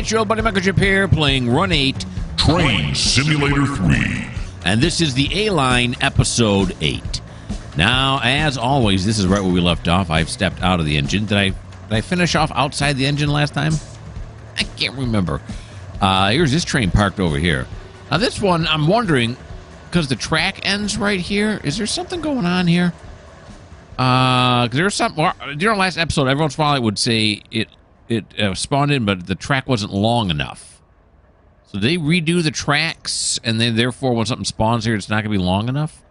it's your buddy Mikerowchip here playing Run 8 Train Simulator 3. and this is the A-Line Episode 8. Now, as always, this is right where we left off. I've stepped out of the engine. Did I finish off outside the engine last time? I can't remember. Here's this train parked over here. Now, this one, I'm wondering, because the track ends right here, is there something going on here? Because there's something, during the last episode, every once in a while it would say it spawned in, but the track wasn't long enough. So they redo the tracks, and then therefore when something spawns here, it's not going to be long enough?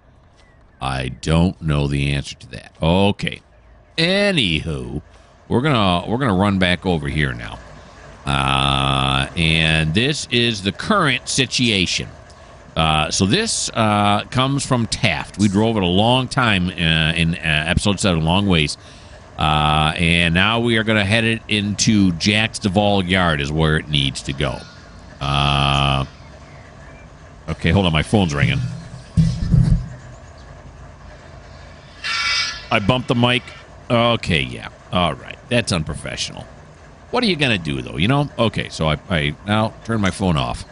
I don't know the answer to that. Okay. Anywho, we're gonna run back over here now. And this is the current situation. So this comes from Taft. We drove it a long time in episode 7, long ways. And now we are going to head it into Jack's Duval Yard is where it needs to go. Okay, hold on. My phone's ringing. I bumped the mic. Okay, yeah. All right. That's unprofessional. What are you going to do, though? You know? Okay, so I now turn my phone off.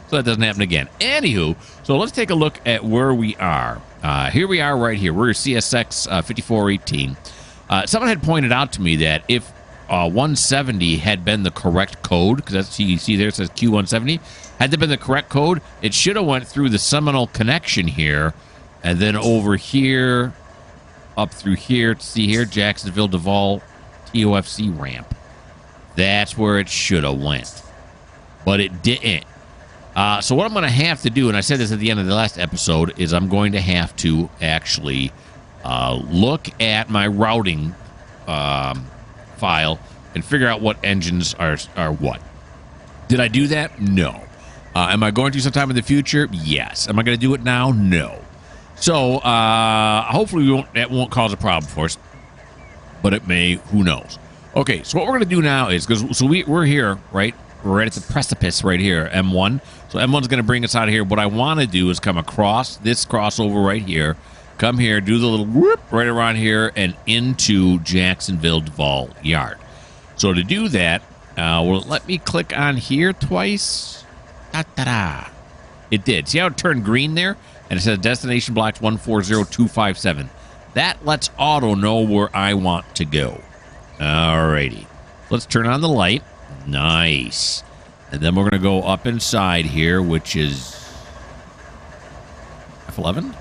So that doesn't happen again. Anywho, so let's take a look at where we are. Here we are right here. We're CSX 5418. Someone had pointed out to me that if 170 had been the correct code, because that's, you see there it says Q170, had that been the correct code, it should have went through the Seminole connection here, and then over here, up through here, see here, Jacksonville Duval TOFC ramp. That's where it should have went. But it didn't. So what I'm going to have to do, and I said this at the end of the last episode, is I'm going to have to actually look at my routing file and figure out what engines are what. Did I do that? No. Am I going to sometime in the future? Yes. Am I going to do it now? No. So hopefully that won't cause a problem for us, but it may. Who knows? Okay, so what we're going to do now is, because we're here, right? We're right at the precipice right here, M1. So M1's going to bring us out of here. What I want to do is come across this crossover right here, come here, do the little whoop right around here, and into Jacksonville Duval Yard. So to do that, well, let me click on here twice. Da-da-da. It did. See how it turned green there? And it says destination blocks 140257. That lets auto know where I want to go. Alrighty. Let's turn on the light. Nice. And then we're going to go up inside here, which is F11.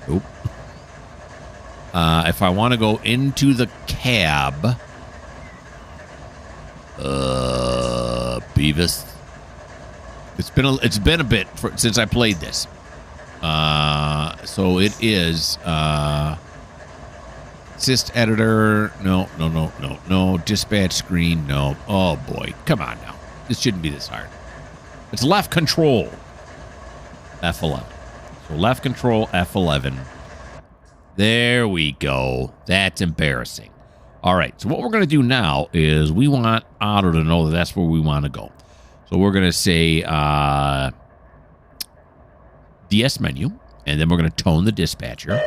Nope. If I want to go into the cab, Beavis. It's been a bit since I played this. So it is assist editor. No. Dispatch screen. No. Oh boy. Come on now. This shouldn't be this hard. It's left control. F11. So left control F11. There we go. That's embarrassing. All right. So what we're going to do now is we want Otto to know that that's where we want to go. So we're going to say DS menu, and then we're going to tone the dispatcher.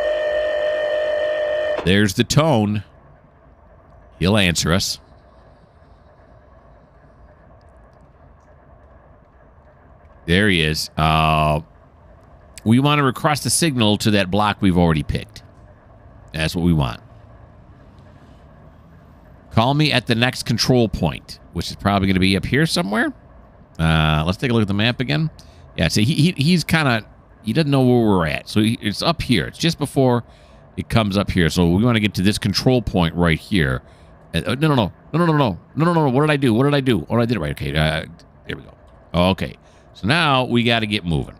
There's the tone. He'll answer us. There he is. We want to request a signal to that block we've already picked. That's what we want. Call me at the next control point, which is probably going to be up here somewhere. Let's take a look at the map again. Yeah, see, he's kind of... He doesn't know where we're at. So it's up here. It's just before it comes up here. So we want to get to this control point right here. No. What did I do? Oh, I did it right. Okay, there we go. Okay. So now we got to get moving.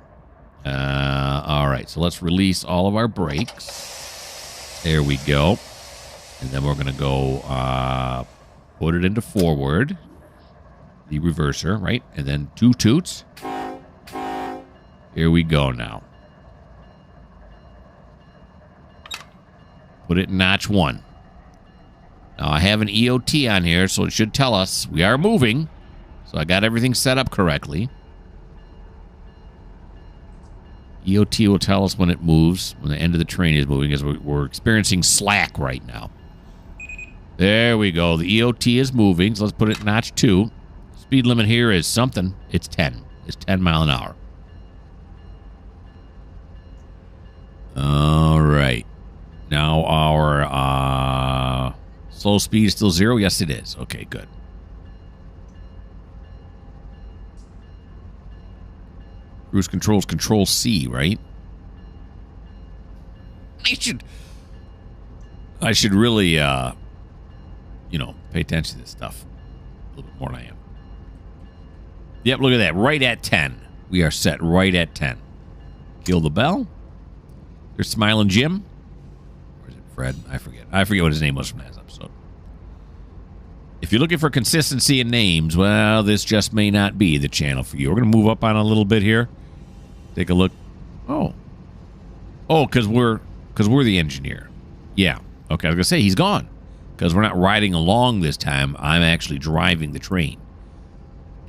All right. So let's release all of our brakes. There we go. And then we're going to go put it into forward. The reverser, right? And then 2 toots. Here we go now. Put it in notch 1. Now I have an EOT on here, so it should tell us we are moving. So I got everything set up correctly. EOT will tell us when it moves, when the end of the train is moving, as we're experiencing slack right now. There we go. The EOT is moving, so let's put it notch 2. Speed limit here is something. It's 10. It's 10 mile an hour. All right. Now our slow speed is still 0. Yes, it is. Okay, good. Cruise controls control C, right? I should really, pay attention to this stuff a little bit more than I am. Yep, look at that. Right at 10. We are set right at 10. Kill the bell. There's Smiling Jim. Or is it Fred? I forget. I forget what his name was from that episode. If you're looking for consistency in names, well, this just may not be the channel for you. We're going to move up on a little bit here. Take a look. Oh, because we're the engineer. Yeah. Okay, I was going to say he's gone. Because we're not riding along this time. I'm actually driving the train.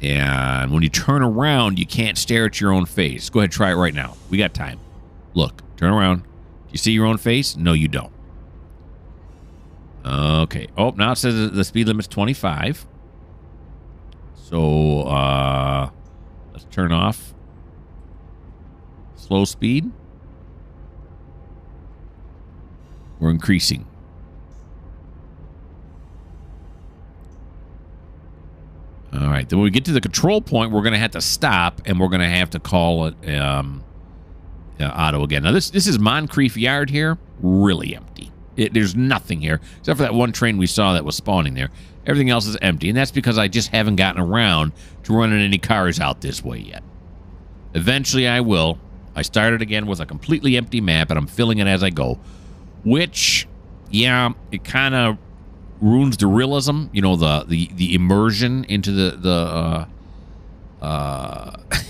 And when you turn around, you can't stare at your own face. Go ahead, try it right now. We got time. Look, turn around. You see your own face? No, you don't. Okay. Oh, now it says the speed limit's 25. So, let's turn off slow speed. We're increasing. All right. Then when we get to the control point, we're going to have to stop, and we're going to have to call it auto again. Now, this is Mikerowchip Yard here. Really empty. There's nothing here, except for that one train we saw that was spawning there. Everything else is empty, and that's because I just haven't gotten around to running any cars out this way yet. Eventually, I will. I started again with a completely empty map, and I'm filling it as I go, which, yeah, it kind of ruins the realism, the immersion into the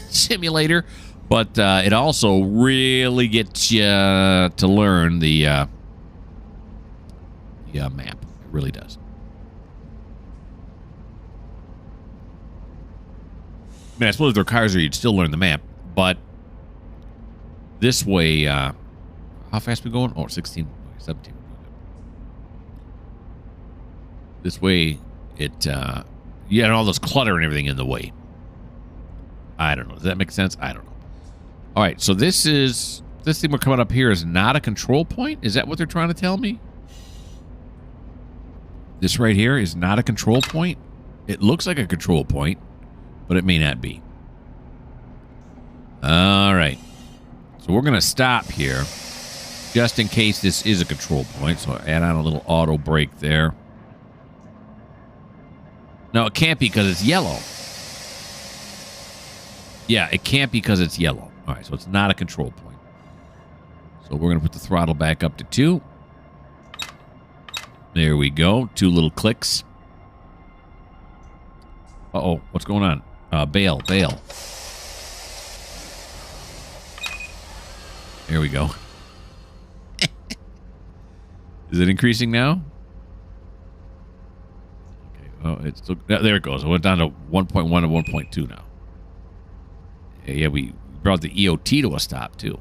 simulator, but it also really gets you to learn the map. It really does. I mean, I suppose if there are cars there, you'd still learn the map, but this way, how fast are we going? Oh, 16, 17. This way, you had all this clutter and everything in the way. I don't know. Does that make sense? I don't know. All right, so this thing we're coming up here is not a control point? Is that what they're trying to tell me? This right here is not a control point? It looks like a control point, but it may not be. All right. So we're going to stop here just in case this is a control point. So add on a little auto brake there. No, it can't be because it's yellow. Yeah, it can't be because it's yellow. All right, so it's not a control point. So we're going to put the throttle back up to 2. There we go. 2 little clicks. Uh-oh, what's going on? Bail. There we go. Is it increasing now? Oh, it's still, there it goes. It went down to 1.1 and 1.2 now. Yeah, we brought the EOT to a stop, too.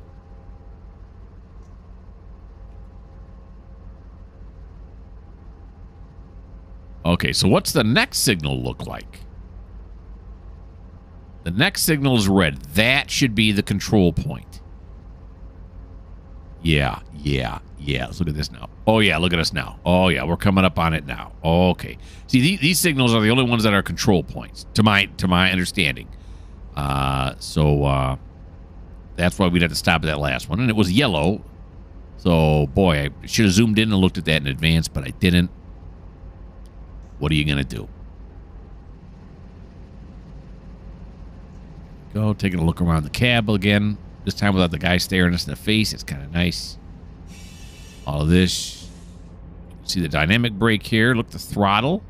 Okay, so what's the next signal look like? The next signal is red. That should be the control point. Yeah. Let's look at this now. Oh, yeah, look at us now. Oh, yeah, we're coming up on it now. Okay. See, these signals are the only ones that are control points, to my understanding. So that's why we'd have to stop at that last one. And it was yellow. So, boy, I should have zoomed in and looked at that in advance, but I didn't. What are you going to do? Go, taking a look around the cab again. This time without the guy staring us in the face. It's kind of nice. All of this. See the dynamic brake here. Look, the throttle.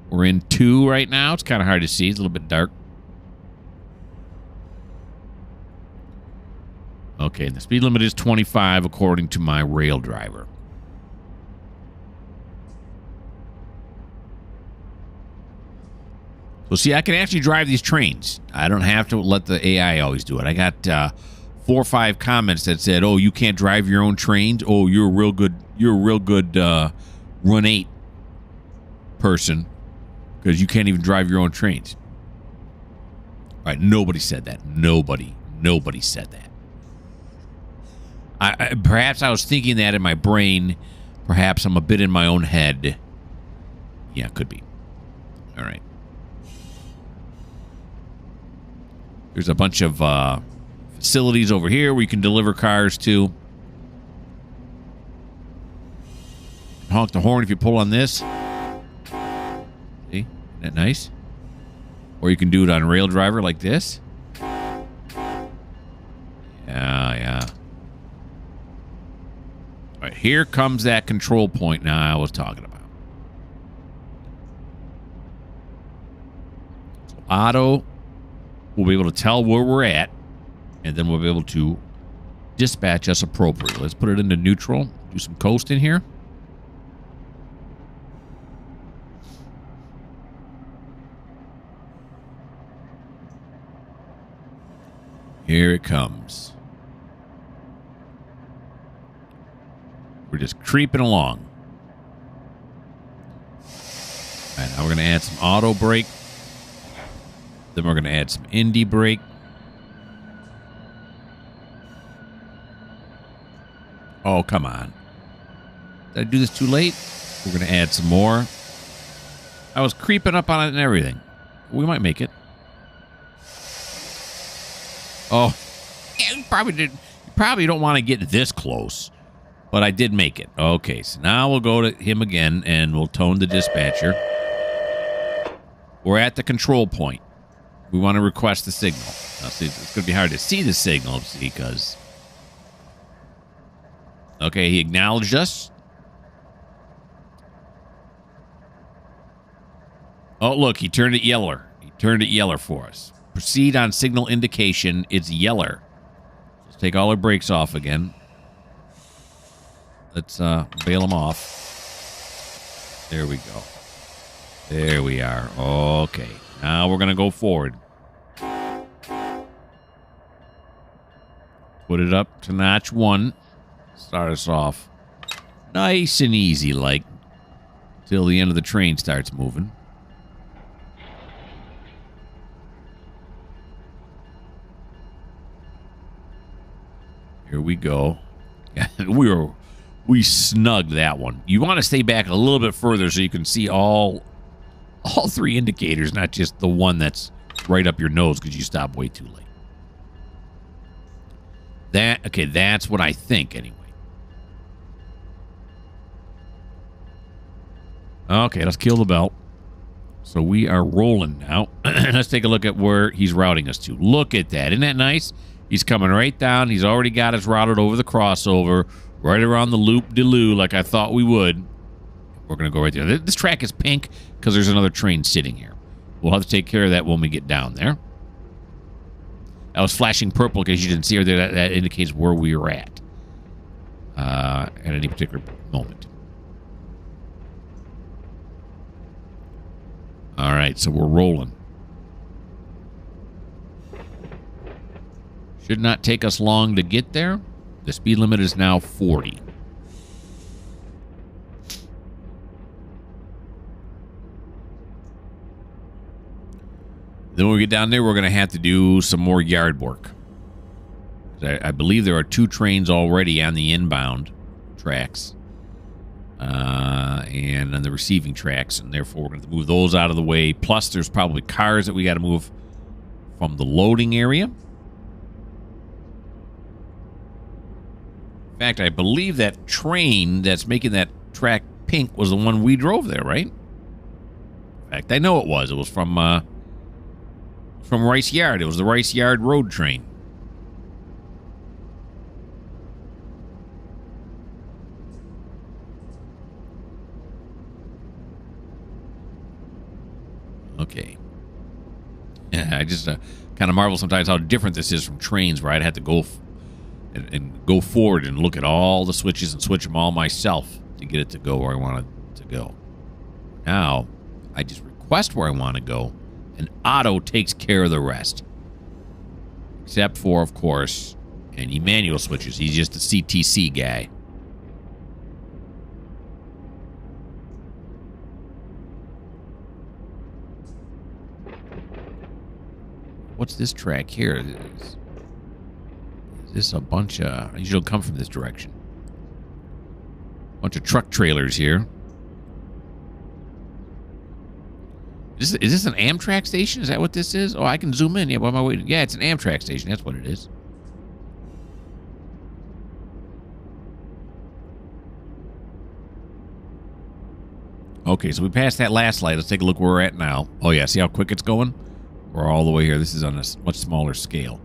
We're in 2 right now. It's kind of hard to see. It's a little bit dark. Okay, and the speed limit is 25 according to my rail driver. So, see, I can actually drive these trains. I don't have to let the AI always do it. I got 4 or 5 comments that said, "Oh, you can't drive your own trains. Oh, you're a real good run 8 person because you can't even drive your own trains. All right, nobody said that. Nobody said that. Perhaps I was thinking that in my brain. Perhaps I'm a bit in my own head. Yeah, could be. All right. There's a bunch of facilities over here where you can deliver cars to. Honk the horn if you pull on this. See? Isn't that nice? Or you can do it on Rail Driver like this. Yeah. All right, here comes that control point now I was talking about. So Otto will be able to tell where we're at, and then we'll be able to dispatch us appropriately. Let's put it into neutral. Do some coasting here. Here it comes. We're just creeping along. All right, now we're going to add some auto brake. Then we're going to add some Indy brake. Oh, come on. Did I do this too late? We're going to add some more. I was creeping up on it and everything. We might make it. Oh, yeah, you probably don't want to get this close. But I did make it. Okay, so now we'll go to him again, and we'll tone the dispatcher. We're at the control point. We want to request the signal. Now, see, it's going to be hard to see the signal, because... Okay, he acknowledged us. Oh, look, he turned it yeller. He turned it yeller for us. Proceed on signal indication. It's yeller. Let's take all our brakes off again. Let's bail them off. There we go. There we are. Okay. Now we're going to go forward. Put it up to notch 1. Start us off nice and easy, like, till the end of the train starts moving. Here we go. We snugged that one. You want to stay back a little bit further so you can see all 3 indicators, not just the one that's right up your nose because you stopped way too late. Okay, that's what I think anyway. Okay, let's kill the belt. So we are rolling now. Let's take a look at where he's routing us to. Look at that. Isn't that nice? He's coming right down. He's already got us routed over the crossover, right around the loop-de-loo like I thought we would. We're going to go right there. This track is pink because there's another train sitting here. We'll have to take care of that when we get down there. I was flashing purple because you didn't see her there. That indicates where we were at any particular moment. All right, so we're rolling. Should not take us long to get there. The speed limit is now 40. Then when we get down there, we're going to have to do some more yard work. I believe there are 2 trains already on the inbound tracks and on the receiving tracks, and therefore we're going to move those out of the way. Plus, there's probably cars that we got to move from the loading area. In fact, I believe that train that's making that track pink was the one we drove there, right? In fact, I know it was. It was from Rice Yard. It was the Rice Yard road train. Okay. Yeah, I just kind of marvel sometimes how different this is from trains, where I'd have to go and go forward and look at all the switches and switch them all myself to get it to go where I want it to go. Now, I just request where I want to go, and Otto takes care of the rest. Except for, of course, any manual switches. He's just a CTC guy. what's this track here? Is this a bunch of... I usually come from this direction. Bunch of truck trailers here. Is this an Amtrak station? Is that what this is? Oh, I can zoom in. Yeah, why am I waiting? Yeah, it's an Amtrak station. That's what it is. Okay, so we passed that last light. Let's take a look where we're at now. Oh, yeah. See how quick it's going? We're all the way here. This is on a much smaller scale.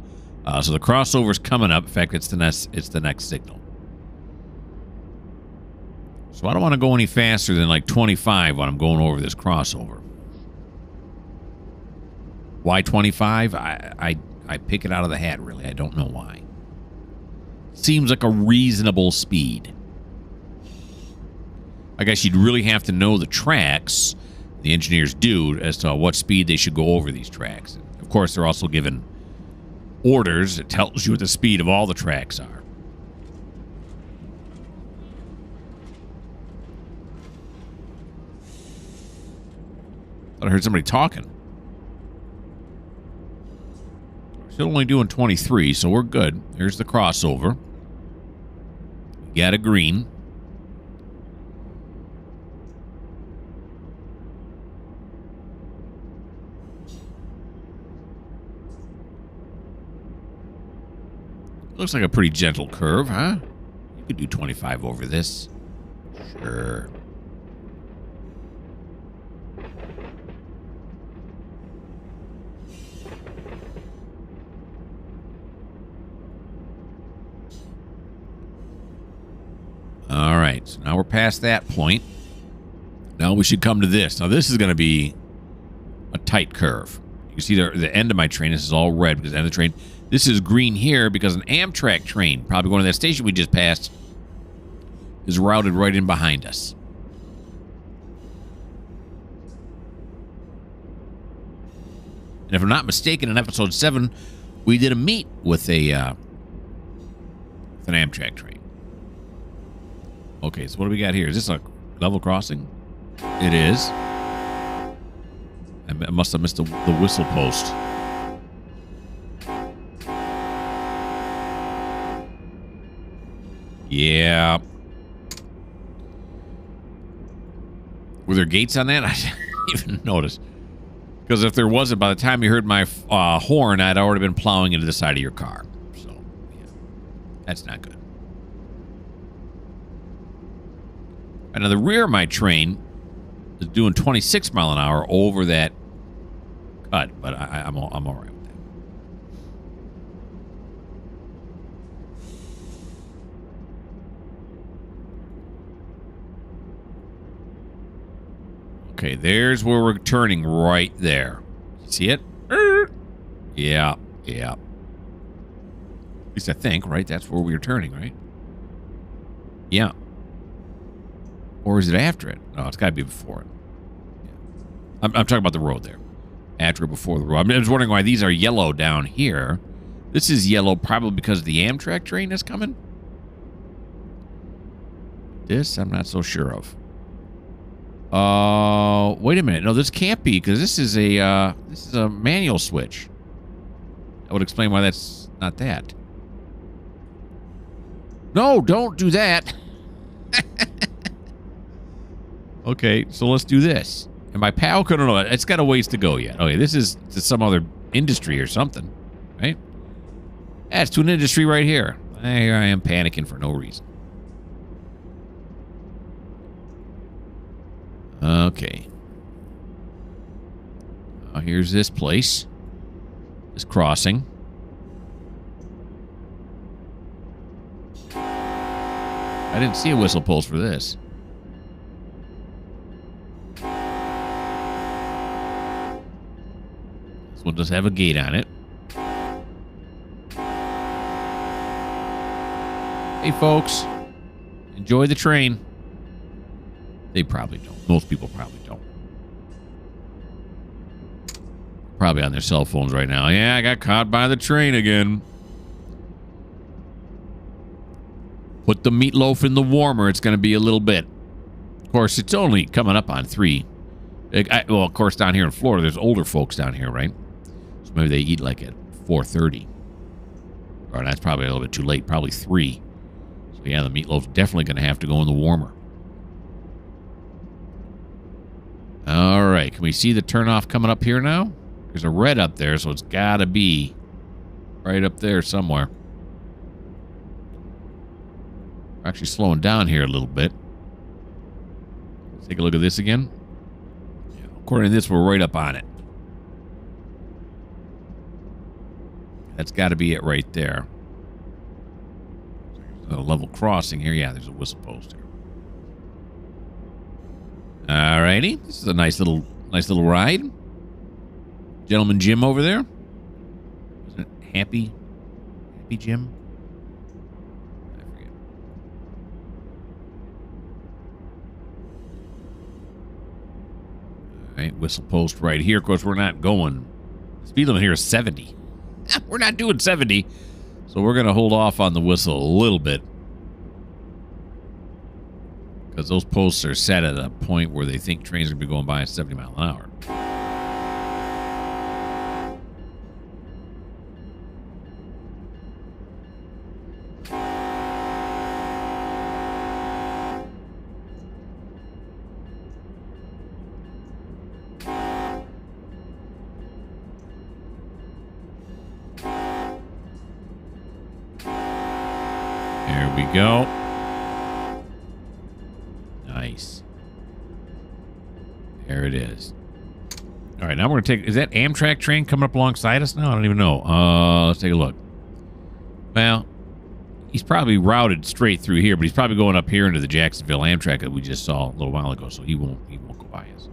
So the crossover's coming up. In fact, it's the next signal. So I don't want to go any faster than like 25 when I'm going over this crossover. Why 25? I pick it out of the hat, really. I don't know why. Seems like a reasonable speed. I guess you'd really have to know the tracks, the engineers do, as to what speed they should go over these tracks. Of course, they're also given orders. It tells you what the speed of all the tracks are. Thought I heard somebody talking. Still only doing 23, so we're good. There's the crossover. Got a green. Looks like a pretty gentle curve, huh? You could do 25 over this. Sure. All right, so now we're past that point. Now we should come to this. Now this is going to be a tight curve. You can see the end of my train. This is all red because the end of the train. This is green here because an Amtrak train, probably going to that station we just passed, is routed right in behind us. And if I'm not mistaken, in episode 7, we did a meet with an Amtrak train. Okay, so what do we got here? Is this a level crossing? It is. I must have missed the whistle post. Yeah. Were there gates on that? I didn't even notice. Because if there wasn't, by the time you heard my horn, I'd already been plowing into the side of your car. So, yeah. That's not good. And now the rear of my train is doing 26 mile an hour over that cut, but I'm all right with that. Okay, there's where we're turning right there. See it? Yeah, yeah. At least I think, right? That's where we were turning, right? Yeah. Or is it after it? No, it's got to be before it. Yeah. I'm talking about the road there. After or before the road. I was wondering why these are yellow down here. This is yellow probably because the Amtrak train is coming. This I'm not so sure of. Wait a minute. No, this can't be because this is a manual switch. That would explain why that's not that. No, don't do that. Okay, so let's do this. And my pal couldn't know. It's got a ways to go yet. Okay, this is to some other industry or something, right? That's to an industry right here. Here I am panicking for no reason. Okay. Here's this place. This crossing. I didn't see a whistle post for this. This one does have a gate on it. Hey, folks. Enjoy the train. They probably don't. Most people probably don't. Probably on their cell phones right now. Yeah, I got caught by the train again. Put the meatloaf in the warmer. It's going to be a little bit. Of course, it's only coming up on 3. Well, of course, down here in Florida, there's older folks down here, right? So maybe they eat like at 4:30. Or that's probably a little bit too late. Probably 3. So yeah, the meatloaf's definitely going to have to go in the warmer. All right. Can we see the turnoff coming up here now? There's a red up there, so it's got to be right up there somewhere. We're actually slowing down here a little bit. Let's take a look at this again. Yeah, according to this, we're right up on it. That's got to be it right there. There's a level crossing here. Yeah, there's a whistle post here. All righty. This is a nice little ride. Gentleman Jim over there. Isn't it Happy Jim? I forget. All right, whistle post right here. Of course, we're not going. The speed limit here is 70. We're not doing 70, so we're going to hold off on the whistle a little bit. Because those posts are set at a point where they think trains are going to be going by at 70 miles an hour. There we go. Nice. There it is. All right, now we're going to take... Is that Amtrak train coming up alongside us now? I don't even know. Let's take a look. Well, he's probably routed straight through here, but he's probably going up here into the Jacksonville Amtrak that we just saw a little while ago, so he won't go by us.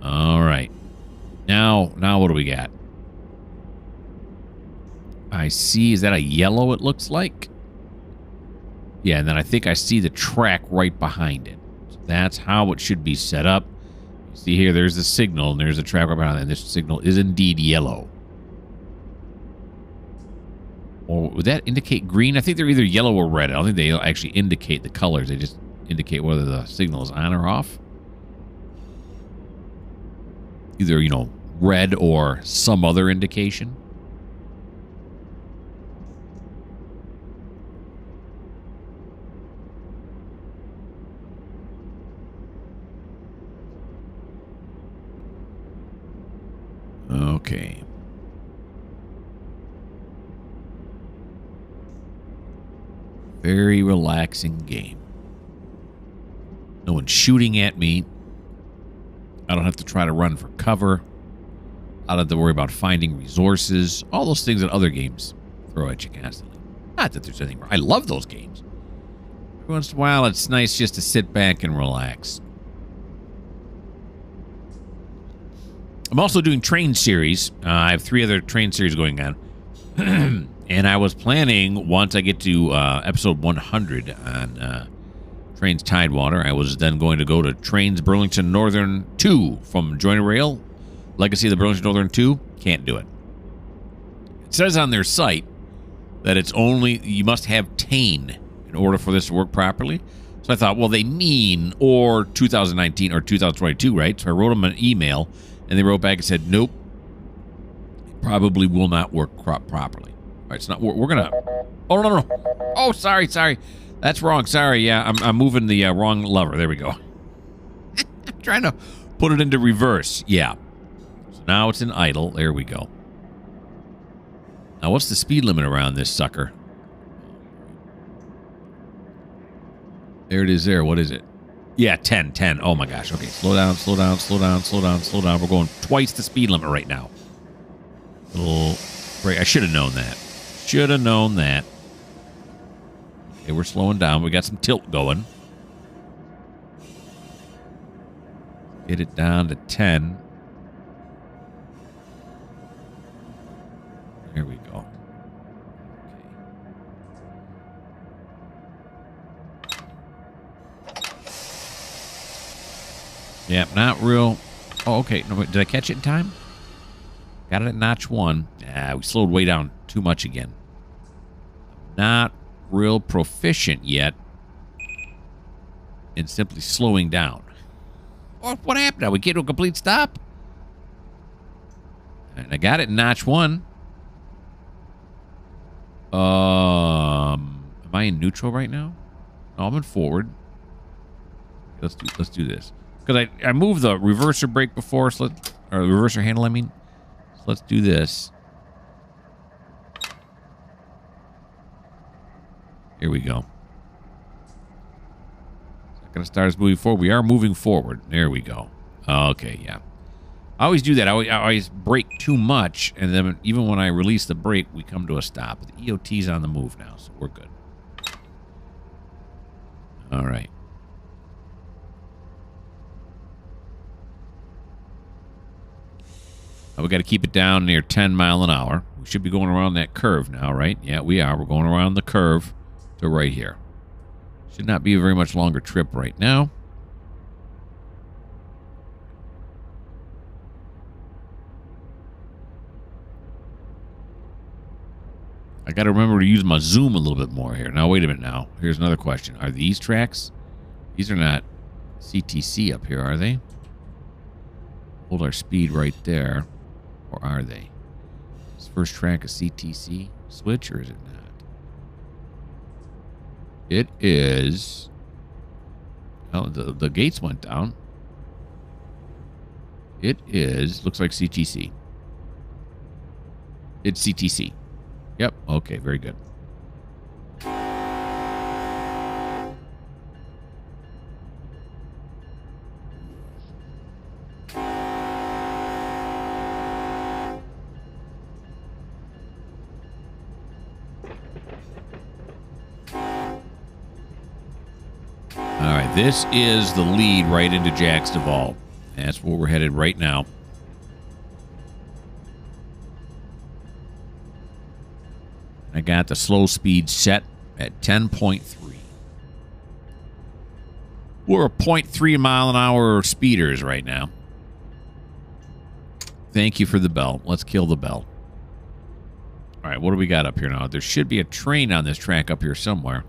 All right. Now what do we got? I see. Is that a yellow, it looks like? Yeah, and then I think I see the track right behind it. So that's how it should be set up. You see here, there's the signal, and there's the track right behind it. And this signal is indeed yellow. Or would that indicate green? I think they're either yellow or red. I don't think they actually indicate the colors. They just indicate whether the signal is on or off. Either, red or some other indication. Okay. Very relaxing game. No one's shooting at me. I don't have to try to run for cover. I don't have to worry about finding resources. All those things that other games throw at you constantly. Not that there's anything wrong. I love those games. Every once in a while, it's nice just to sit back and relax. I'm also doing train series. I have 3 other train series going on. And I was planning, once I get to episode 100 on Trains Tidewater, I was then going to go to Trains Burlington Northern 2 from Joiner Rail. Legacy of the Burlington Northern 2. Can't do it. It says on their site that it's only, you must have TANE in order for this to work properly. So I thought, well, they mean or 2019 or 2022, right? So I wrote them an email. And they wrote back and said, nope, it probably will not work properly. All right, it's not. We're going to... Oh, no. Oh, sorry. That's wrong. Sorry, yeah, I'm moving the wrong lever. There we go. I'm trying to put it into reverse. Yeah. So now it's in idle. There we go. Now, what's the speed limit around this sucker? There it is there. What is it? Yeah, 10. Oh, my gosh. Okay, slow down. We're going twice the speed limit right now. Little break. I should have known that. Okay, we're slowing down. We got some tilt going. Get it down to 10. There we go. Yeah, not real. Oh, okay. No, wait, did I catch it in time? Got it at notch 1. We slowed way down too much again. Not real proficient yet in simply slowing down. What happened now? We came to a complete stop? And I got it in notch 1. Am I in neutral right now? No, I'm in forward. Let's do this. Because I moved the reverser brake before, so or the reverser handle, I mean. So let's do this. Here we go. It's not going to start us moving forward. We are moving forward. There we go. Okay, yeah. I always do that. I always brake too much, and then even when I release the brake, we come to a stop. The EOT's on the move now, so we're good. All right. Now we got to keep it down near 10 mile an hour. We should be going around that curve now, right? Yeah, we are. We're going around the curve to right here. Should not be a very much longer trip right now. I got to remember to use my zoom a little bit more here. Now, wait a minute now. Here's another question. Are these tracks? These are not CTC up here, are they? Hold our speed right there. Or are they? Is first track a CTC switch, or is it not? It is. Oh, the gates went down. It is. Looks like CTC. It's CTC. Yep. Okay, very good. All right, this is the lead right into Jack's Duval. That's where we're headed right now. I got the slow speed set at 10.3. We're 0.3 mile an hour speeders right now. Thank you for the bell. Let's kill the bell. All right, what do we got up here now? There should be a train on this track up here somewhere.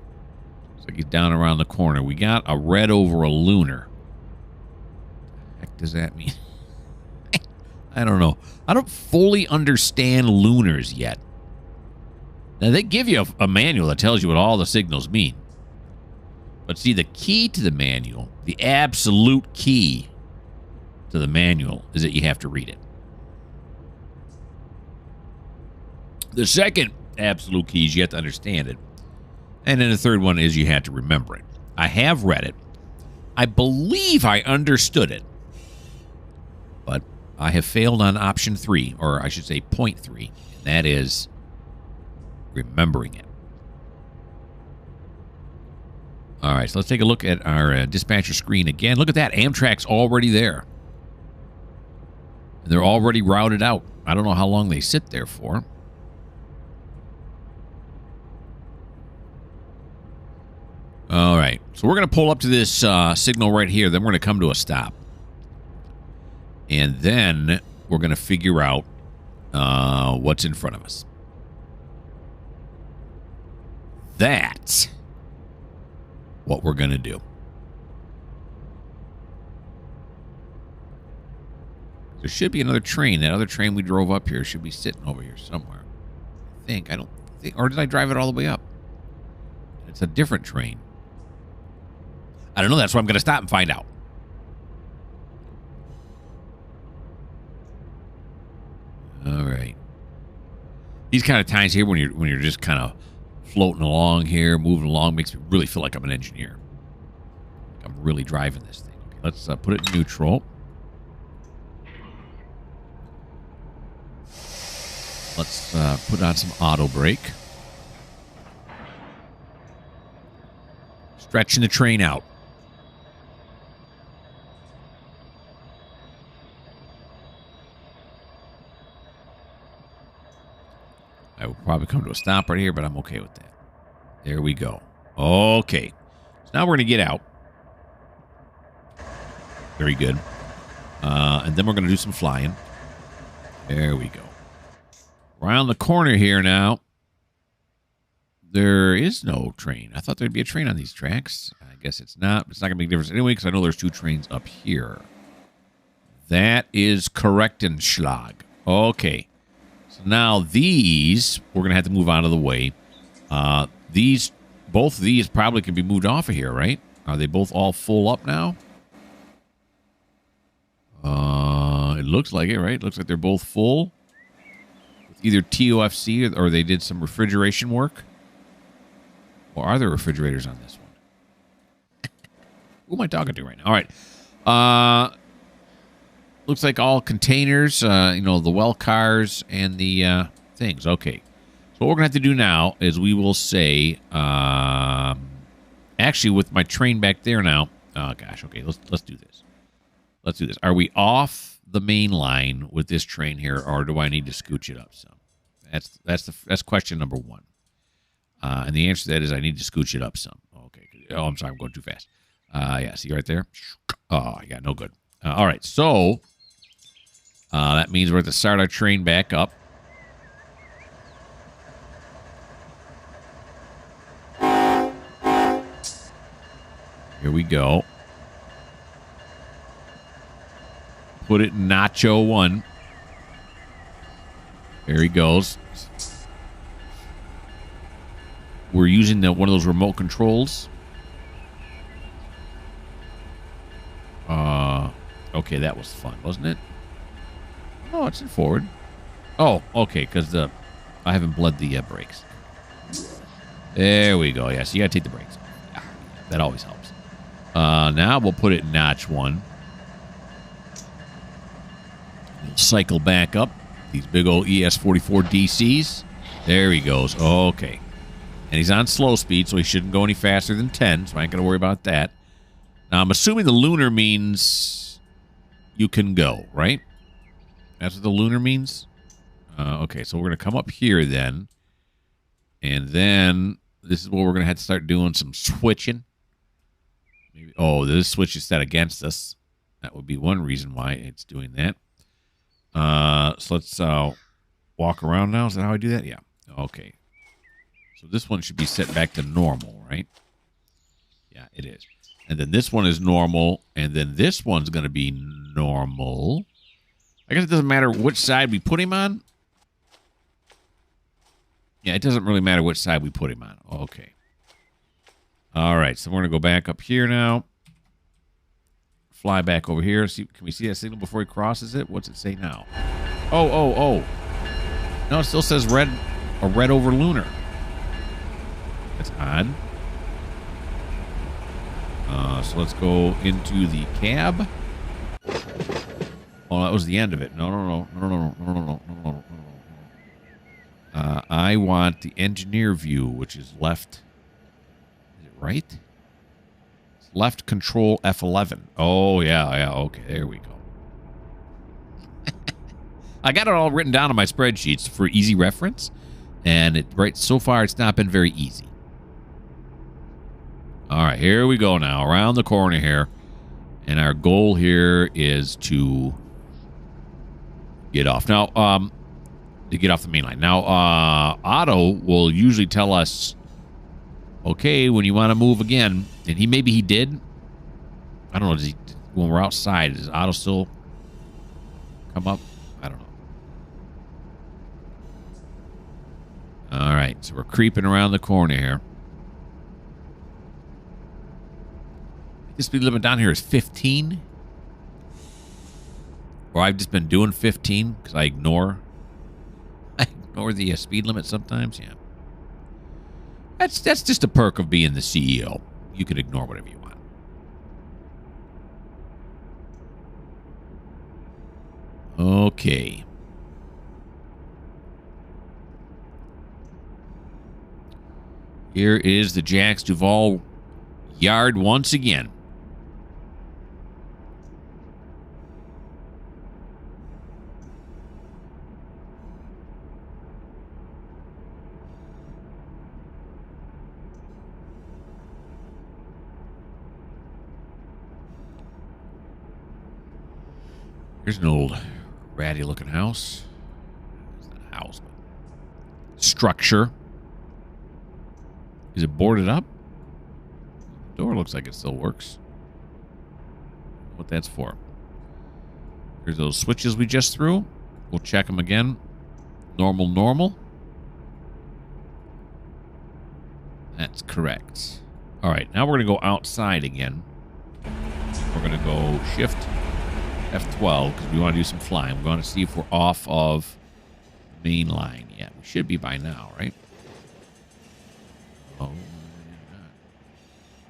Looks like he's down around the corner. We got a red over a lunar. What the heck does that mean? I don't know. I don't fully understand lunars yet. Now, they give you a manual that tells you what all the signals mean. But see, the key to the manual, the absolute key to the manual, is that you have to read it. The second absolute key is you have to understand it. And then the third one is you have to remember it. I have read it. I believe I understood it. But I have failed on option 3, or I should say point 3. And that is remembering it. All right, so let's take a look at our dispatcher screen again. Look at that. Amtrak's already there. And they're already routed out. I don't know how long they sit there for. All right, so we're going to pull up to this signal right here. Then we're going to come to a stop. And then we're going to figure out what's in front of us. That's what we're going to do. There should be another train. That other train we drove up here should be sitting over here somewhere. I don't think. Or did I drive it all the way up? It's a different train. I don't know. That's why I'm going to stop and find out. All right. These kind of times here when you're just kind of floating along here, moving along, makes me really feel like I'm an engineer. Like I'm really driving this thing. Okay, let's put it in neutral. Let's put on some auto brake. Stretching the train out. I will probably come to a stop right here, but I'm okay with that. There we go. Okay. So now we're going to get out. Very good. And then we're going to do some flying. There we go. Around the corner here now. There is no train. I thought there'd be a train on these tracks. I guess it's not. It's not going to make a difference anyway because I know there's 2 trains up here. That is correct and schlag. Okay. So now these, we're going to have to move out of the way. Both of these probably can be moved off of here, right? Are they both all full up now? It looks like it, right? Looks like they're both full. With either TOFC or they did some refrigeration work. Or are there refrigerators on this one? Who am I talking to right now? All right. Looks like all containers, the well cars and the things. Okay. So what we're going to have to do now is we will say, actually with my train back there now. Oh, gosh. Okay, let's do this. Let's do this. Are we off the main line with this train here, or do I need to scooch it up some? That's question number one. And the answer to that is I need to scooch it up some. Okay. Oh, I'm sorry. I'm going too fast. Yeah, see right there? Oh, yeah, no good. All right, so that means we're at the start our train back up. Here we go. Put it in Nacho 1. There he goes. We're using one of those remote controls. Okay, that was fun, wasn't it? Oh, it's in forward. Oh, okay, because I haven't bled the brakes. There we go. Yeah, so you got to take the brakes off. Yeah, that always helps. Now we'll put it in notch 1. We'll cycle back up. These big old ES44 DCs. There he goes. Okay. And he's on slow speed, so he shouldn't go any faster than 10, so I ain't going to worry about that. Now, I'm assuming the lunar means you can go, right? That's what the lunar means? Okay, so we're going to come up here then. And then this is where we're going to have to start doing some switching. Maybe, this switch is set against us. That would be one reason why it's doing that. So let's walk around now. Is that how I do that? Yeah. Okay. So this one should be set back to normal, right? Yeah, it is. And then this one is normal, and then this one's going to be normal. I guess it doesn't matter which side we put him on. Yeah, it doesn't really matter which side we put him on. Okay. All right, so we're going to go back up here now. Fly back over here. See, can we see that signal before he crosses it? What's it say now? Oh. No, it still says red or red over lunar. That's odd. So let's go into the cab. Oh, that was the end of it. No. I want the engineer view, which is left. Is it right? It's left control F11. Oh, yeah. Okay, there we go. I got it all written down on my spreadsheets for easy reference. And so far, it's not been very easy. All right, here we go now. Around the corner here. And our goal here is to get off. Now, to get off the main line. Now, Otto will usually tell us, okay, when you want to move again. And maybe he did. I don't know. When we're outside, does Otto still come up? I don't know. All right, so we're creeping around the corner here. The speed limit down here is 15. Or I've just been doing 15 because I ignore the speed limit sometimes. Yeah. That's just a perk of being the CEO. You can ignore whatever you want. Okay. Here is the Jack's Duval Yard once again. Here's an old ratty-looking house. It's not a house, but structure. Is it boarded up? The door looks like it still works. What that's for. Here's those switches we just threw. We'll check them again. Normal, normal. That's correct. All right, now we're going to go outside again. We're going to go shift F12 because we want to do some flying. We want to see if we're off of the main line yet. We should be by now, right?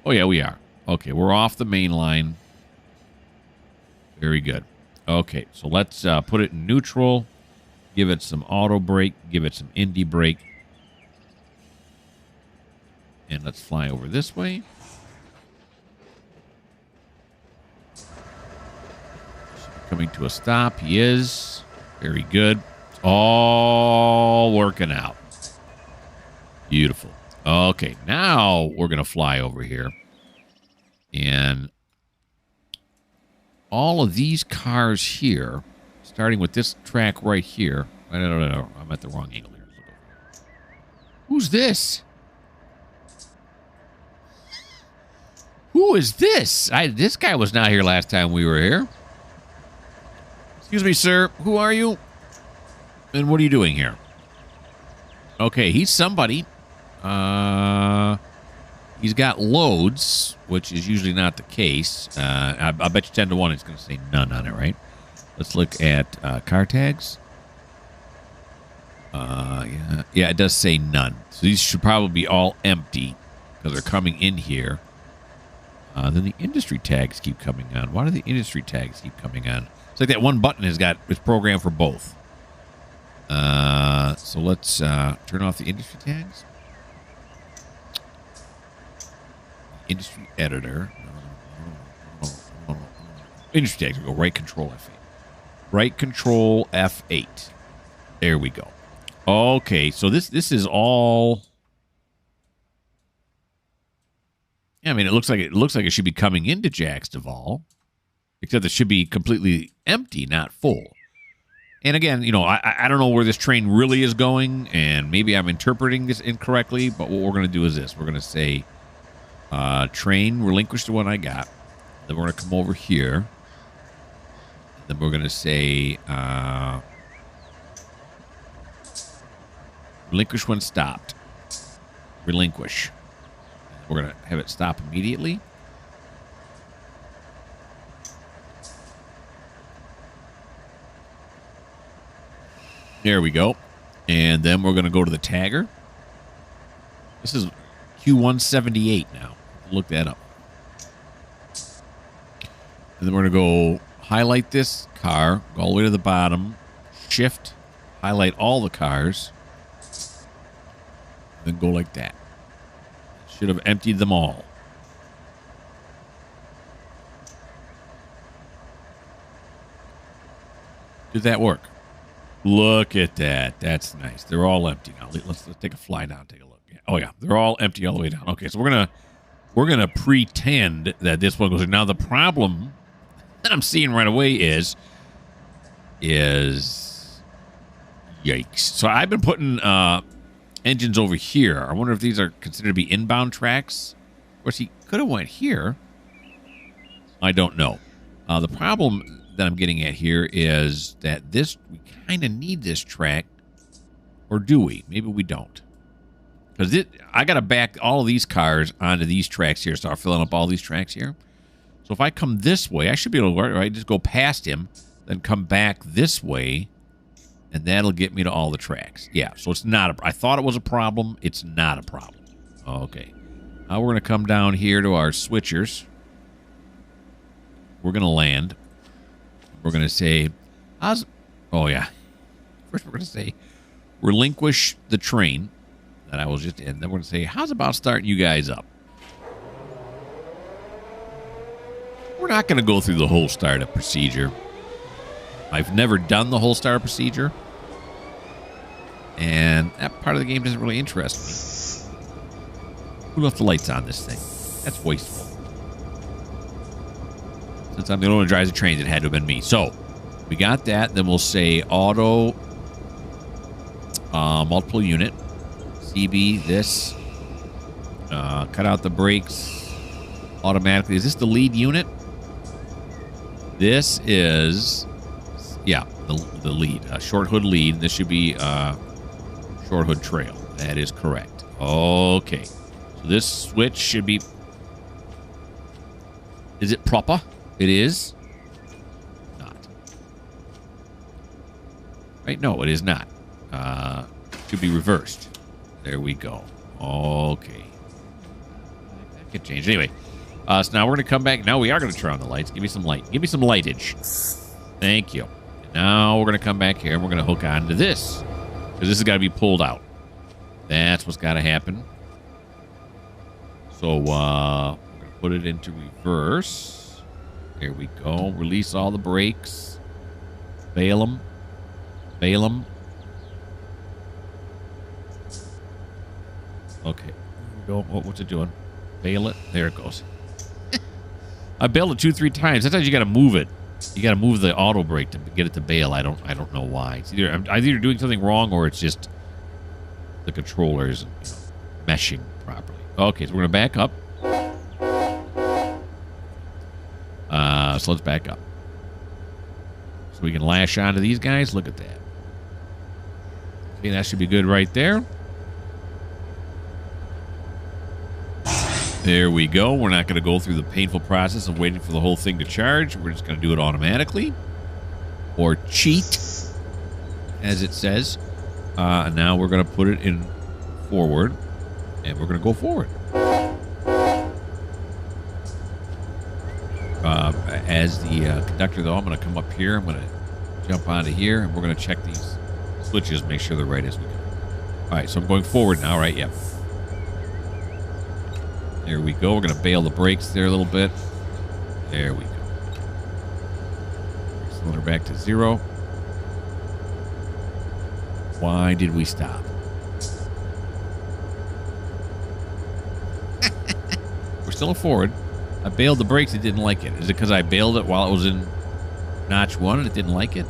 Oh, yeah, we are. Okay, we're off the main line. Very good. Okay, so let's put it in neutral. Give it some auto brake. Give it some indie brake. And let's fly over this way. Coming to a stop. He is. Very good. It's all working out. Beautiful. Okay, now we're going to fly over here. And all of these cars here, starting with this track right here. I don't know. I'm at the wrong angle here. Who's this? Who is this? This guy was not here last time we were here. Excuse me, sir. Who are you? And what are you doing here? Okay, he's somebody. He's got loads, which is usually not the case. I bet you 10 to 1 it's going to say none on it, right? Let's look at car tags. Yeah, it does say none. So these should probably be all empty because they're coming in here. Then the industry tags keep coming on. Why do the industry tags keep coming on? It's like that one button is programmed for both. So let's turn off the industry tags. Industry editor. Industry tags. We go right control F8. Right control F8. There we go. Okay, so this is all. Yeah, I mean, it looks like it should be coming into Jack's Duval, except it should be completely empty, not full. And again, you know, I don't know where this train really is going, and maybe I'm interpreting this incorrectly. But what we're going to do is this: we're going to say. Train, relinquish the one I got. Then we're going to come over here. Then we're going to say relinquish when stopped. Relinquish. We're going to have it stop immediately. There we go. And then we're going to go to the tagger. This is Q178 now. Look that up. And then we're going to go highlight this car, go all the way to the bottom, shift, highlight all the cars, then go like that. Should have emptied them all. Did that work? Look at that. That's nice. They're all empty now. Let's take a fly down and take a look. Oh yeah, they're all empty all the way down. Okay, so we're gonna pretend that this one goes in. Now the problem that I'm seeing right away is yikes. So I've been putting engines over here. I wonder if these are considered to be inbound tracks. Of course, he could have went here. I don't know. The problem that I'm getting at here is that we kind of need this track, or do we? Maybe we don't. Because I got to back all of these cars onto these tracks here, start filling up all these tracks here. So if I come this way, I should be able to, right, just go past him, then come back this way, and that'll get me to all the tracks. Yeah, so it's not I thought it was a problem. It's not a problem. Okay. Now we're going to come down here to our switchers. We're going to land. We're going to say, oh, yeah. First, we're going to say, relinquish the train that I was just in. Then we're going to say, how's about starting you guys up? We're not going to go through the whole startup procedure. I've never done the whole startup procedure. And that part of the game doesn't really interest me. Who left the lights on this thing? That's wasteful. Since I'm the only one who drives the train, it had to have been me. So, we got that. Then we'll say auto multiple unit. CB, this. Cut out the brakes automatically. Is this the lead unit? This is, yeah, the lead. Short hood lead. This should be short hood trail. That is correct. Okay. So this switch should be... Is it proper? It is? Not. Right? No, it is not. Should be reversed. There we go. Okay. That could change. Anyway, so now we're going to come back. Now we are going to turn on the lights. Give me some light. Give me some lightage. Thank you. Now we're going to come back here and we're going to hook on to this. Because this has got to be pulled out. That's what's got to happen. So, we're going to put it into reverse. There we go. Release all the brakes. Bail them. Bail them. Okay. Here we go. What's it doing? Bail it. There it goes. I bailed it 2-3 times. Sometimes you got to move it. You got to move the auto brake to get it to bail. I don't know why. It's either I'm either doing something wrong or it's just the controller isn't meshing properly. Okay, so we're gonna back up. So let's back up. So we can lash onto these guys. Look at that. Okay, that should be good right there. There we go. We're not going to go through the painful process of waiting for the whole thing to charge. We're just going to do it automatically. Or cheat, as it says. And now we're going to put it in forward. And we're going to go forward. As the conductor, though, I'm going to come up here. I'm going to jump onto here. And we're going to check these switches, make sure they're right as we go. All right, so I'm going forward now, right? Yep. There we go. We're going to bail the brakes there a little bit. There we go. Cylinder back to 0. Why did we stop? We're still forward. I bailed the brakes. It didn't like it. Is it because I bailed it while it was in notch 1 and it didn't like it?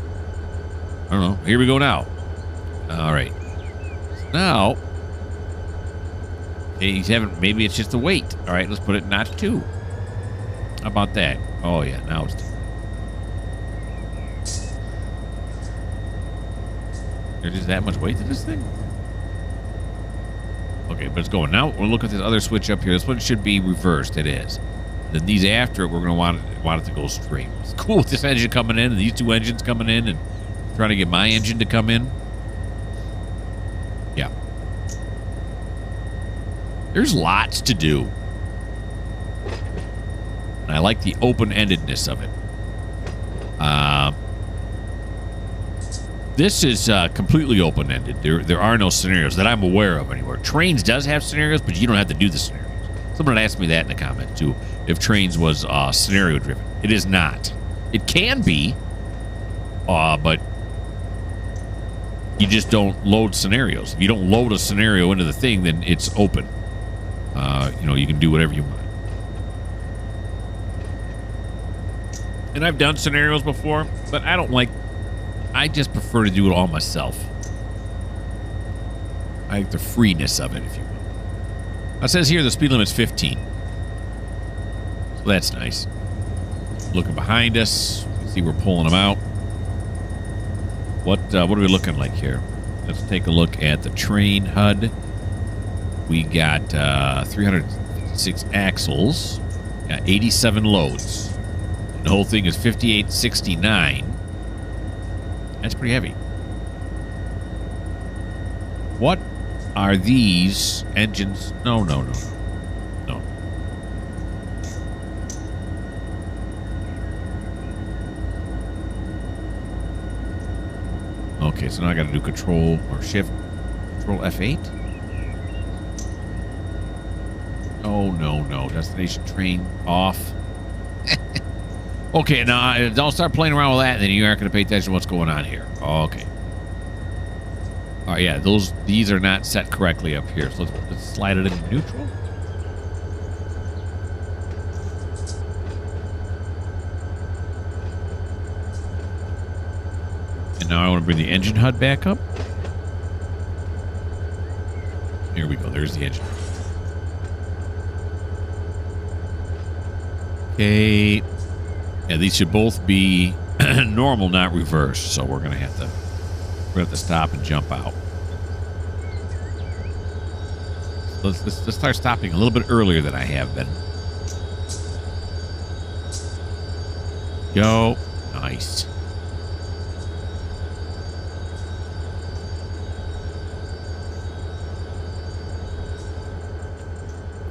I don't know. Here we go now. All right. So now... he's having, maybe it's just the weight. All right, let's put it in notch 2. How about that? Oh, yeah, now it's... There's just that much weight to this thing? Okay, but it's going. Now, we'll look at this other switch up here. This one should be reversed. It is. Then these after it, we're going to want it to go straight. It's cool with this engine coming in and these two engines coming in and trying to get my engine to come in. Yeah. There's lots to do. And I like the open-endedness of it. This is completely open-ended. There are no scenarios that I'm aware of anywhere. Trains does have scenarios, but you don't have to do the scenarios. Someone asked me that in the comments, too, if Trains was scenario-driven. It is not. It can be, but you just don't load scenarios. If you don't load a scenario into the thing, then it's open. You can do whatever you want. And I've done scenarios before, but I just prefer to do it all myself. I like the freeness of it, if you will. It says here the speed limit's 15. So that's nice. Looking behind us, you can see we're pulling them out. What are we looking like here? Let's take a look at the train HUD. We got 306 axles, got 87 loads. And the whole thing is 5869. That's pretty heavy. What are these engines? No. Okay, so now I got to do control or shift. Control F8. Oh, no. Destination train off. Okay, now don't start playing around with that, and then you aren't going to pay attention to what's going on here. Okay. All right, yeah, these are not set correctly up here. So let's slide it into neutral. And now I want to bring the engine HUD back up. Here we go. There's the engine. Okay. Yeah, these should both be Normal, not reverse. So we're gonna have to stop and jump out. Let's start stopping a little bit earlier than I have been. Go. Nice.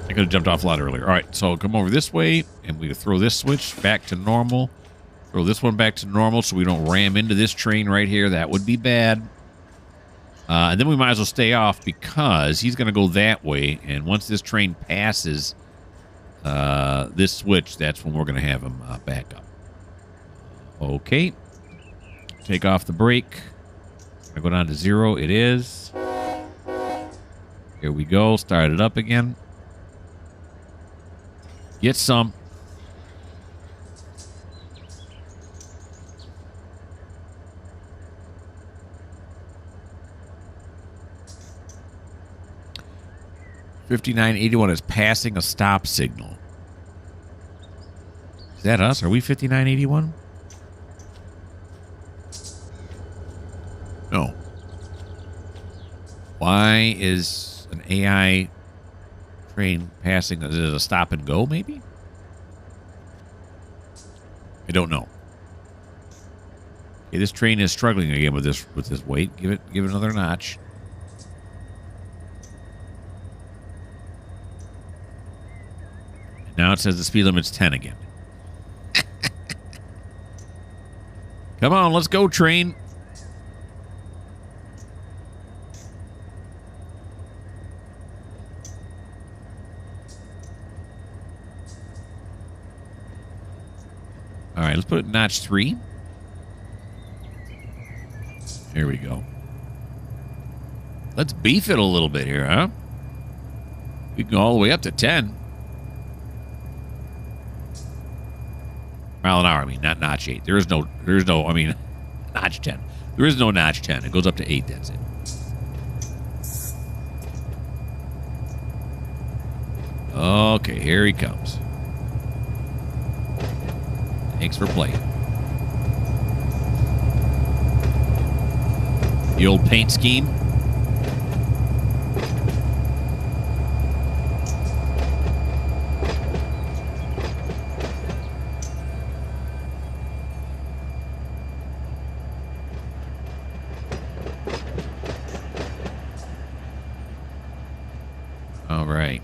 I could have jumped off a lot earlier. All right, so come over this way, and we throw this switch back to normal. Throw this one back to normal so we don't ram into this train right here. That would be bad. And then we might as well stay off because he's going to go that way. And once this train passes this switch, that's when we're going to have him back up. Okay. Take off the brake. I go down to 0. It is. Here we go. Start it up again. Get some. $59.81 is passing a stop signal. Is that us? Are we $59.81? No. Why is an AI train passing? Is it a stop and go, maybe? I don't know. Okay, this train is struggling again with this weight. Give it another notch. Now it says the speed limit's 10 again. Come on, let's go, train. All right, let's put it in notch 3. Here we go. Let's beef it a little bit here, huh? We can go all the way up to 10. Mile an hour, I mean, not notch 8. There's no, I mean, notch 10. There is no notch 10. It goes up to 8, that's it. Okay, here he comes. Thanks for playing. The old paint scheme. All right.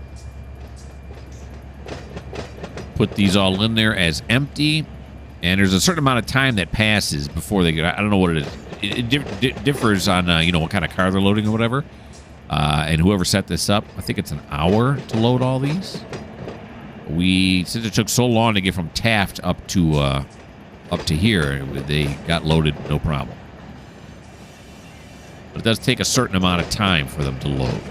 Put these all in there as empty. And there's a certain amount of time that passes before they get. I don't know what it is. It differs on what kind of car they're loading or whatever. And whoever set this up, I think it's an hour to load all these. Since it took so long to get from Taft up to here, they got loaded no problem. But it does take a certain amount of time for them to load.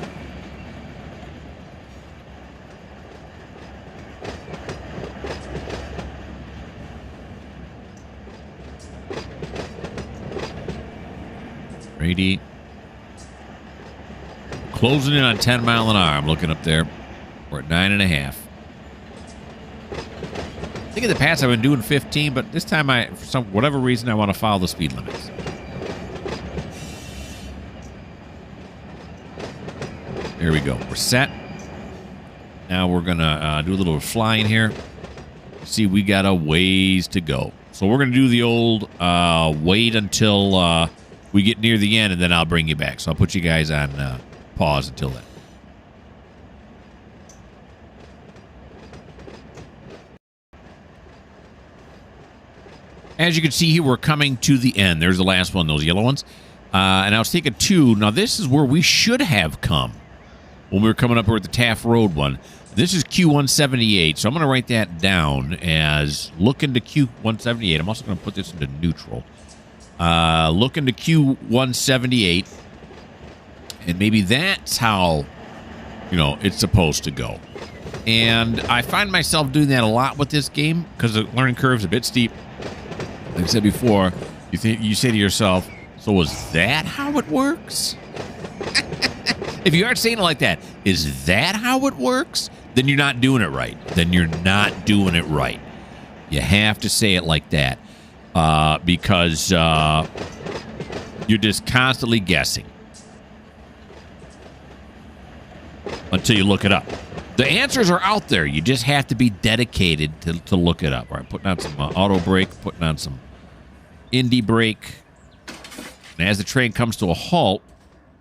Ready. Closing in on 10 mile an hour. I'm looking up there. We're at 9.5. I think in the past I've been doing 15, but this time for whatever reason, I want to follow the speed limits. There we go. We're set. Now we're going to do a little flying here. See, we got a ways to go. So we're going to do the old wait until we get near the end, and then I'll bring you back. So I'll put you guys on pause until then. As you can see here, we're coming to the end. There's the last one, those yellow ones. And I was taking 2. Now, this is where we should have come when we were coming up here at the Taft Road one. This is Q178, so I'm going to write that down as look into Q178. I'm also going to put this into neutral. Look into Q178, and maybe that's how, it's supposed to go. And I find myself doing that a lot with this game because the learning curve's a bit steep. Like I said before, you say to yourself, so is that how it works? If you aren't saying it like that, is that how it works? Then you're not doing it right. You have to say it like that. because you're just constantly guessing until you look it up. The answers are out there. You just have to be dedicated to look it up. All right, putting on some auto brake, putting on some indie brake. And as the train comes to a halt,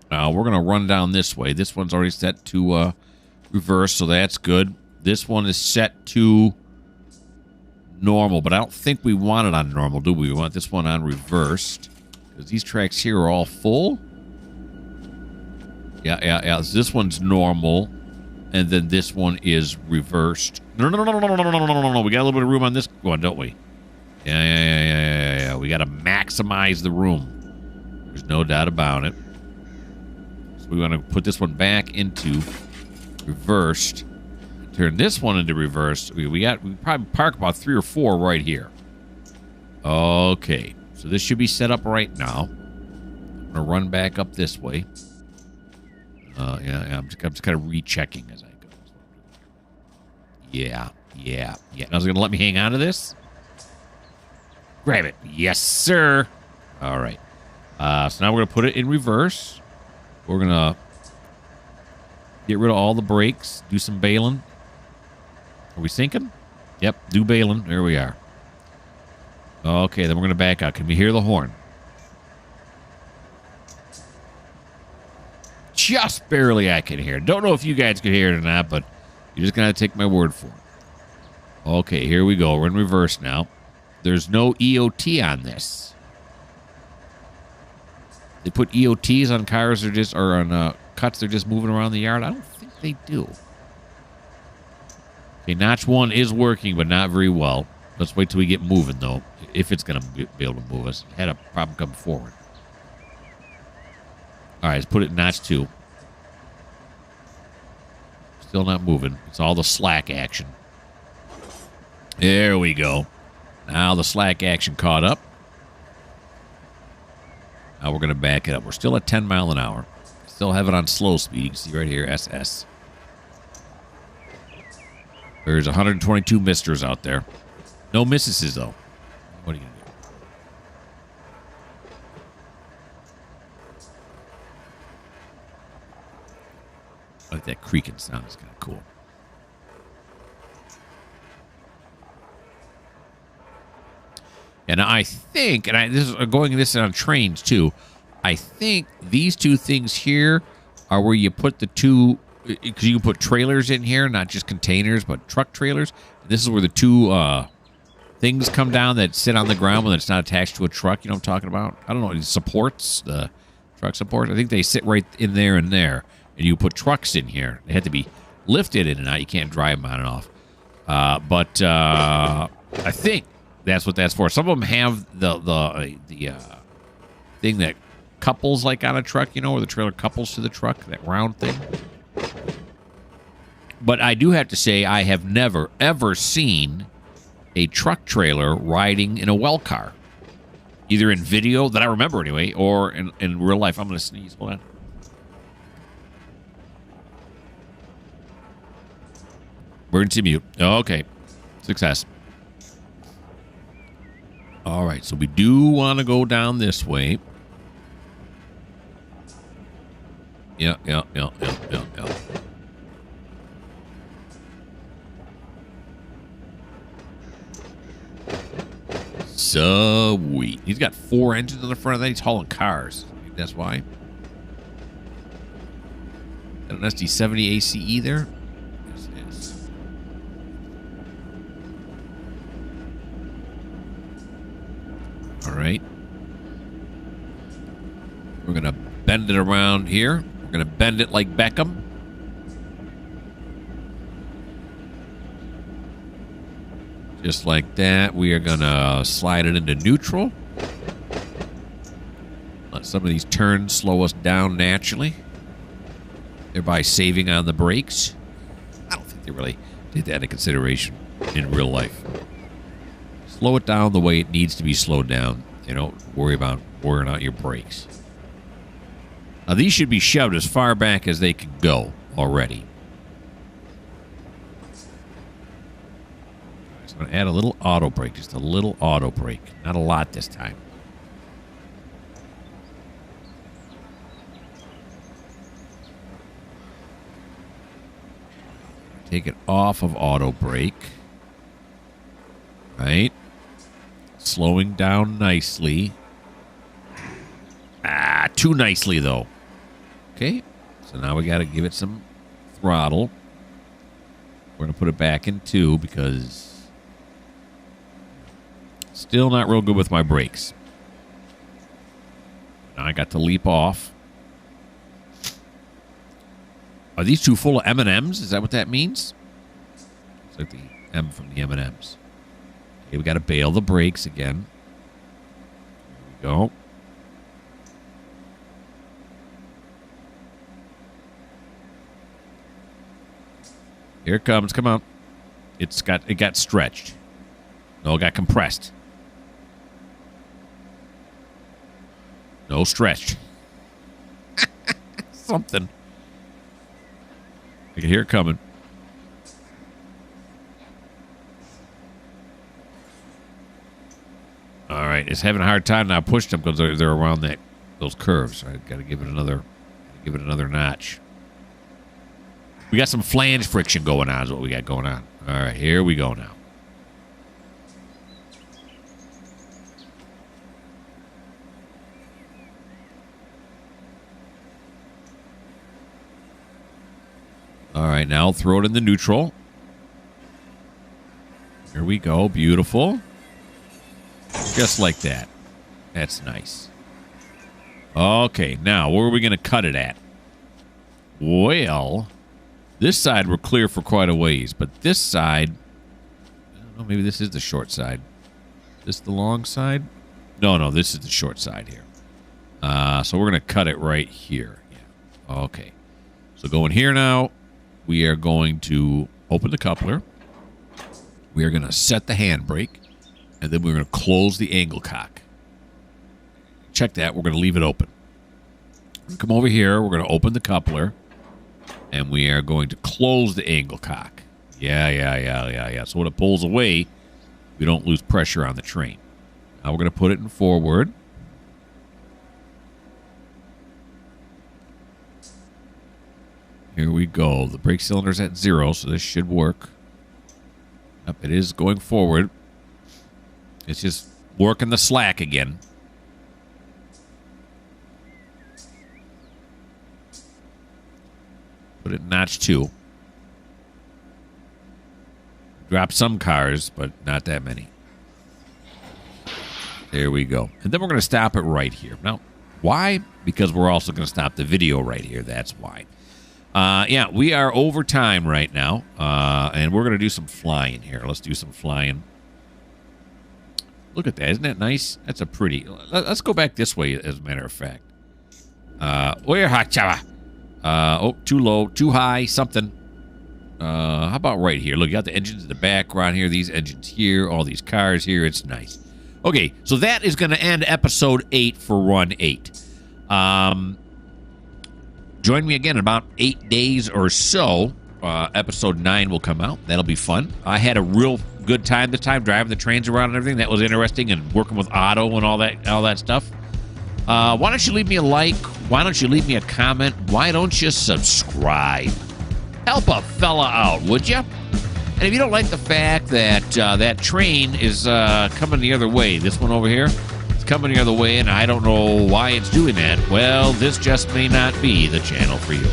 we're going to run down this way. This one's already set to reverse, so that's good. This one is set to normal, but I don't think we want it on normal, do we? We want this one on reversed, because these tracks here are all full. Yeah. So this one's normal, and then this one is reversed. No. We got a little bit of room on this one, don't we? Yeah. We got to maximize the room. There's no doubt about it. So we want to put this one back into reversed. Turn this one into reverse. We probably park about 3 or 4 right here. Okay, so this should be set up right now. I'm gonna run back up this way. I'm just kind of rechecking as I go. Yeah. Now is it gonna let me hang on to this? Grab it. Yes, sir. All right. So now we're gonna put it in reverse. We're gonna get rid of all the brakes. Do some bailing. Are we sinking? Yep, do bailing. There we are. Okay, then we're going to back out. Can we hear the horn? Just barely I can hear it. Don't know if you guys can hear it or not, but you're just going to take my word for it. Okay, here we go. We're in reverse now. There's no EOT on this. They put EOTs on cars or on cuts they're just moving around the yard. I don't think they do. Okay, notch 1 is working, but not very well. Let's wait till we get moving, though, if it's going to be able to move us. Had a problem coming forward. All right, let's put it in notch 2. Still not moving. It's all the slack action. There we go. Now the slack action caught up. Now we're going to back it up. We're still at 10 mile an hour. Still have it on slow speed. You can see right here, SS. There's 122 misters out there. No misses, though. What are you going to do? I like that creaking sound. It's kind of cool. And I think, this is going this on trains too. I think these two things here are where you put the two, because you can put trailers in here, not just containers, but truck trailers. This is where the two things come down that sit on the ground when it's not attached to a truck. You know what I'm talking about? I don't know. It supports, the truck supports. I think they sit right in there and there. And you put trucks in here. They have to be lifted in and out. You can't drive them on and off. But I think that's what that's for. Some of them have the thing that couples like on a truck, you know, where the trailer couples to the truck, that round thing. But I do have to say I have never, ever seen a truck trailer riding in a well car. Either in video, that I remember anyway, or in real life. I'm going to sneeze. Hold on. Emergency mute. Okay. Success. All right, so we do want to go down this way. Yeah. Sweet. He's got 4 engines on the front of that. He's hauling cars. That's why. Got an SD70 ACE there. Yes. All right. We're going to bend it around here. We're going to bend it like Beckham. Just like that. We are going to slide it into neutral. Let some of these turns slow us down naturally, thereby saving on the brakes. I don't think they really did that into consideration in real life. Slow it down the way it needs to be slowed down. You don't worry about wearing out your brakes. Now, these should be shoved as far back as they can go already. So going to add a little auto brake, just a little auto brake. Not a lot this time. Take it off of auto brake. Right. Slowing down nicely. Too nicely, though. Okay. So now we got to give it some throttle. We're going to put it back in 2 because still not real good with my brakes. Now I got to leap off. Are these two full of M&Ms? Is that what that means? It's like the M from the M&Ms. Okay, we got to bail the brakes again. There we go. Here it comes. Come on. It got stretched. No, it got compressed. No, stretched. Something. I can hear it coming. All right, it's having a hard time now. Push them because they're around those curves. I got to give it another notch. We got some flange friction going on. Is what we got going on. All right, here we go now. All right, now I'll throw it in the neutral. Here we go. Beautiful. Just like that. That's nice. Okay, now where are we going to cut it at? Well, this side we're clear for quite a ways, but this side, I don't know, maybe this is the short side. This the long side? No, this is the short side here. So we're going to cut it right here. Yeah. Okay. So going here now. We are going to open the coupler. We are going to set the handbrake. And then we're going to close the angle cock. Check that. We're going to leave it open. Come over here. We're going to open the coupler. And we are going to close the angle cock. Yeah. So when it pulls away, we don't lose pressure on the train. Now we're going to put it in forward. Here we go. The brake cylinder's at 0, so this should work. Yep, it is going forward. It's just working the slack again. Put it in notch 2. Drop some cars, but not that many. There we go. And then we're going to stop it right here. Now, why? Because we're also going to stop the video right here. That's why. Yeah, we are over time right now, and we're going to do some flying here. Let's do some flying. Look at that. Isn't that nice? That's a pretty... Let's go back this way, as a matter of fact. Where hachava? Oh, too low, too high, something. How about right here? Look, you got the engines in the background here, these engines here, all these cars here. It's nice. Okay, so that is going to end episode 8 for Run 8. Join me again in about 8 days or so. Episode 9 will come out. That'll be fun. I had a real good time this time driving the trains around and everything. That was interesting, and working with Otto and all that stuff. Why don't you leave me a like? Why don't you leave me a comment? Why don't you subscribe? Help a fella out, would you? And if you don't like the fact that that train is coming the other way, this one over here, it's coming the other way, and I don't know why it's doing that, well, this just may not be the channel for you.